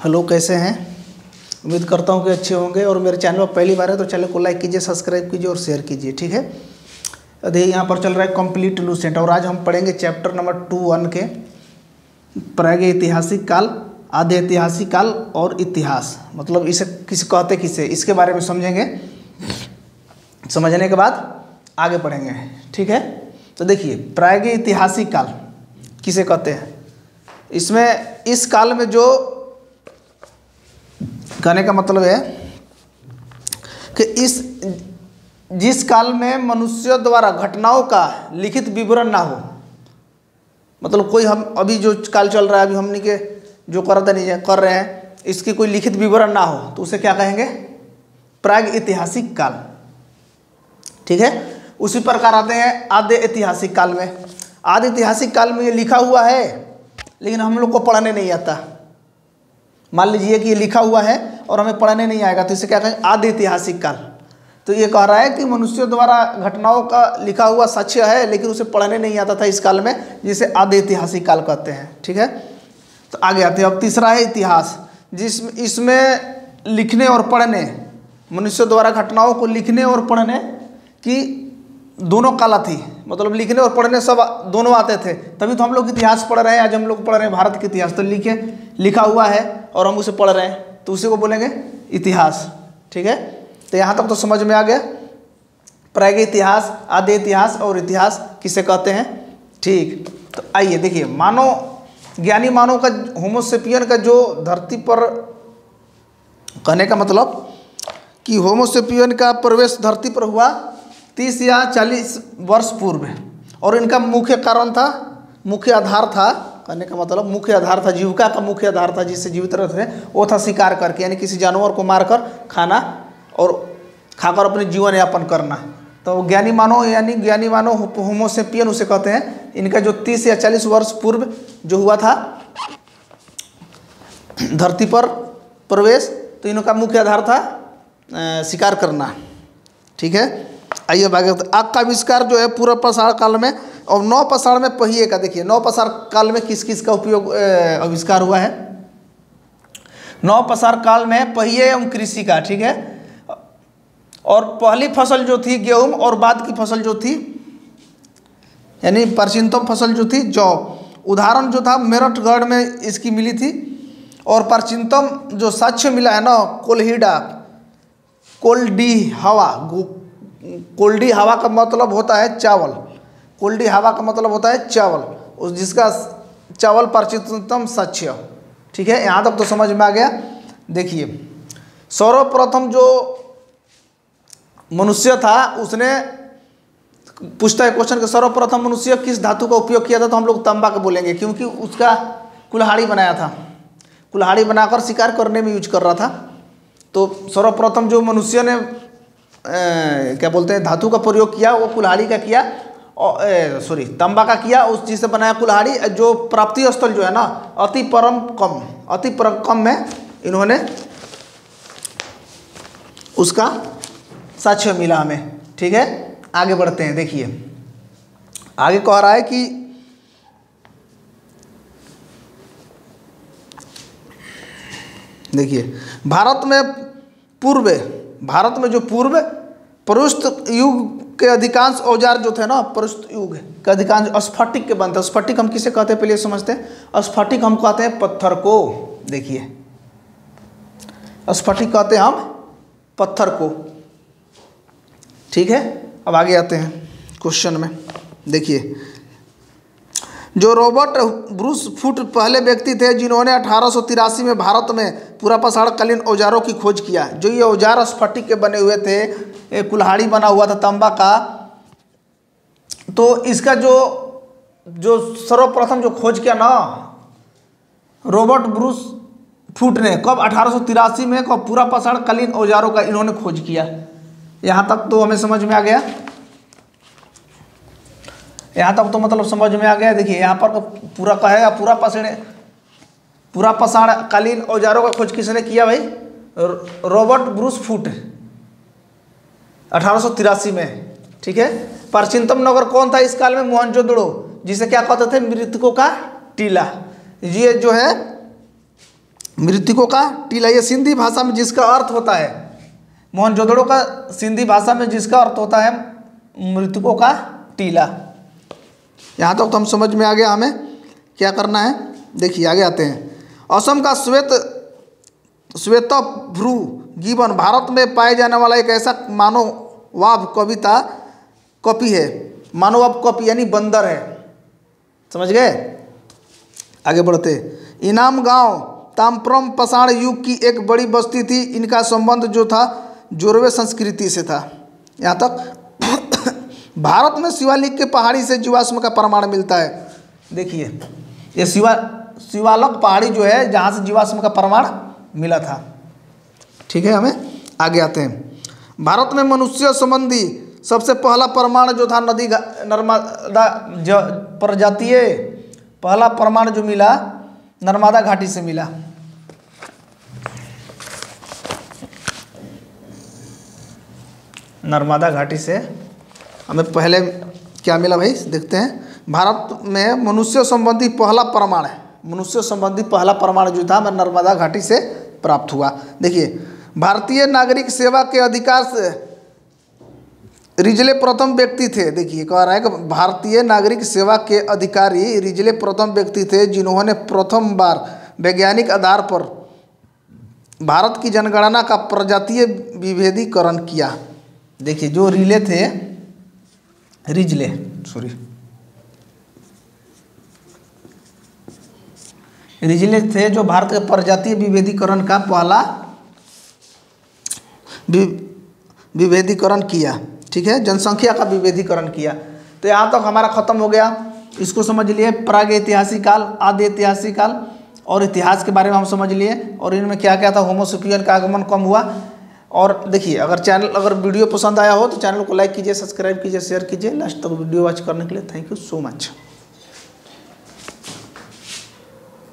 Hello, कैसे हैं? उम्मीद करता हूं कि अच्छे होंगे। और मेरे चैनल पर पहली बार है तो चैनल को लाइक कीजिए, सब्सक्राइब कीजिए और शेयर कीजिए, ठीक है। अभी यहाँ पर चल रहा है कंप्लीट लूसेंट और आज हम पढ़ेंगे चैप्टर नंबर 2(1) के प्रागैतिहासिक काल, आद्य ऐतिहासिक काल और इतिहास। मतलब इसे किसे कहते किसे, इसके बारे में समझेंगे। समझने के बाद आगे पढ़ेंगे, ठीक है। तो देखिए, प्रागैतिहासिक काल किसे कहते हैं। इसमें इस काल में जो कहने का मतलब है कि जिस काल में मनुष्य द्वारा घटनाओं का लिखित विवरण ना हो, मतलब कोई हम अभी जो काल चल रहा है, अभी हमने के जो कर रहे हैं, इसकी कोई लिखित विवरण ना हो तो उसे क्या कहेंगे? प्रागैतिहासिक काल, ठीक है। उसी प्रकार आते हैं आद्य ऐतिहासिक काल में। आद्य ऐतिहासिक काल में ये लिखा हुआ है लेकिन हम लोग को पढ़ने नहीं आता। मान लीजिए कि ये लिखा हुआ है और हमें पढ़ने नहीं आएगा तो इसे क्या कहेंगे? आद्य ऐतिहासिक काल। तो ये कह रहा है कि मनुष्यों द्वारा घटनाओं का लिखा हुआ साक्ष्य है लेकिन उसे पढ़ने नहीं आता था इस काल में, जिसे आद्य ऐतिहासिक काल कहते हैं, ठीक है। तो आगे आते हैं। अब तीसरा है इतिहास, इसमें लिखने और पढ़ने, मनुष्यों द्वारा घटनाओं को लिखने और पढ़ने की दोनों कला थी। मतलब लिखने और पढ़ने सब दोनों आते थे, तभी तो हम लोग इतिहास पढ़ रहे हैं। आज हम लोग पढ़ रहे हैं भारत के इतिहास, तो लिखा हुआ है और हम उसे पढ़ रहे हैं तो उसी को बोलेंगे इतिहास, ठीक है। तो यहाँ तक तो समझ में आ गया। प्रागैतिहास, आद्य इतिहास और इतिहास किसे कहते हैं, ठीक। तो आइए देखिए, ज्ञानी मानव का, होमोसेपियन का जो धरती पर, कहने का मतलब कि होमोसेपियन का प्रवेश धरती पर हुआ 30 या 40 वर्ष पूर्व, और इनका मुख्य कारण था, मुख्य आधार था, कहने का मतलब मुख्य आधार था, जीविका का मुख्य आधार था जिससे जीवित रहते थे, वो था शिकार करके, यानी किसी जानवर को मारकर खाना और खाकर अपने जीवन यापन करना। तो ज्ञानी मानव होमोसेपियन उसे कहते हैं। इनका जो 30 या 40 वर्ष पूर्व जो हुआ था धरती पर प्रवेश, तो इनका मुख्य आधार था शिकार करना, ठीक है। आइए आगे। आग का आविष्कार जो है पूर्व पाषाण काल में, और नव पाषाण में पहिए का। देखिए, नव पाषाण काल में किस किस का उपयोग आविष्कार हुआ है। नव पाषाण काल में पहिए एवं कृषि का, ठीक है। और पहली फसल जो थी गेहूं, और बाद की फसल जो थी, यानी प्राचीनतम फसल जो थी जौ। उदाहरण जो था मेरठगढ़ में इसकी मिली थी। और प्राचीनतम जो साक्ष्य मिला है ना, कोल्डी हवा का मतलब होता है चावल। कोल्डी हवा का मतलब होता है चावल, उस जिसका चावल प्राचीनतम साक्ष्य, ठीक है। यहाँ तक तो समझ में आ गया। देखिए, सर्वप्रथम जो मनुष्य था, उसने पूछता है क्वेश्चन कि सर्वप्रथम मनुष्य किस धातु का उपयोग किया था, तो हम लोग तांबा का बोलेंगे, क्योंकि उसका कुल्हाड़ी बनाया था, कुल्हाड़ी बनाकर शिकार करने में यूज कर रहा था। तो सर्वप्रथम जो मनुष्य ने क्या बोलते हैं धातु का प्रयोग किया, वो कुल्हाड़ी का किया, तांबा का किया, उस चीज़ से बनाया कुल्हाड़ी। जो प्राप्ति स्थल जो है ना, अति परम कम में इन्होंने उसका साक्ष्य मिला हमें, ठीक है। आगे बढ़ते हैं। देखिए, आगे कह रहा है कि देखिए, भारत में जो पूर्व प्रस्तुत युग के अधिकांश औजार जो थे ना, प्रस्तुत युग के अधिकांश स्फटिक के बनते हैं। स्फटिक हम किसे कहते हैं पहले समझते हैं। स्फटिक हम कहते हैं पत्थर को। देखिए, स्फटिक कहते हैं हम पत्थर को, ठीक है। अब आगे आते हैं क्वेश्चन में। देखिए, जो रॉबर्ट ब्रूस फुट पहले व्यक्ति थे जिन्होंने 1883 में भारत में पुरापाषाणकालीन औजारों की खोज किया। जो ये औजार स्फटिक के बने हुए थे, एक कुल्हाड़ी बना हुआ था तांबा का, तो इसका जो सर्वप्रथम जो खोज किया ना रॉबर्ट ब्रूस फुट ने, कब? 1883 में, कब? पुरापाषाणकालीन औजारों का इन्होंने खोज किया। यहाँ तक तो हमें समझ में आ गया। यहाँ तक तो मतलब समझ में आ गया। देखिए, यहाँ पर पूरा कहेगा पुरापाषाणकालीन औजारों का खोज किसने किया भाई? रॉबर्ट ब्रूस फुट, 1883 में, ठीक है। प्राचीनतम नगर कौन था इस काल में? मोहनजोदड़ो, जिसे क्या कहते थे? मृतकों का टीला। ये जो है मृतकों का टीला, ये सिंधी भाषा में जिसका अर्थ होता है, मोहनजोदड़ो का सिंधी भाषा में जिसका अर्थ होता है मृतकों का टीला। यहाँ तक तो हम समझ में आ गया, हमें क्या करना है। देखिए आगे आते हैं। असम का श्वेतभ्रू गिबन भारत में पाए जाने वाला एक ऐसा मानववाद कविता कॉपी है। मानववाद कॉपी यानी बंदर है, समझ गए। आगे बढ़ते। इनाम गांव ताम्रम पाषाण युग की एक बड़ी बस्ती थी। इनका संबंध जो था जोरवे संस्कृति से था। यहाँ तक भारत में शिवालिक के पहाड़ी से जीवाश्म का प्रमाण मिलता है। देखिए ये शिवालक पहाड़ी जो है जहाँ से जीवाश्म का प्रमाण मिला था। ठीक है, हमें आगे आते हैं। भारत में मनुष्य संबंधी सबसे पहला प्रमाण जो था नदी नर्मदा प्रजातीय पहला प्रमाण जो मिला नर्मदा घाटी से मिला। नर्मदा घाटी से हमें पहले क्या मिला भाई, देखते हैं। भारत में मनुष्य संबंधी पहला प्रमाण है, मनुष्य संबंधी पहला प्रमाण जो था नर्मदा घाटी से प्राप्त हुआ। देखिए भारतीय नागरिक सेवा के अधिकार से रिजले प्रथम व्यक्ति थे। देखिए कह रहा है कि भारतीय नागरिक सेवा के अधिकारी रिजले प्रथम व्यक्ति थे जिन्होंने प्रथम बार वैज्ञानिक आधार पर भारत की जनगणना का प्रजातीय विभेदीकरण किया। देखिए जो रिजले थे जो भारत के प्रजातीय विभेदीकरण का पहला विभेदीकरण किया। ठीक है, जनसंख्या का विभेदीकरण किया। तो यहाँ तक हमारा खत्म हो गया। इसको समझ लिए, प्राग ऐतिहासिक काल, आदि ऐतिहासिक काल और इतिहास के बारे में हम समझ लिए और इनमें क्या क्या था। होमोसेपियन का आगमन कम हुआ। और देखिए अगर वीडियो पसंद आया हो तो चैनल को लाइक कीजिए, सब्सक्राइब कीजिए, शेयर कीजिए। लास्ट तक वीडियो वॉच करने के लिए थैंक यू सो मच।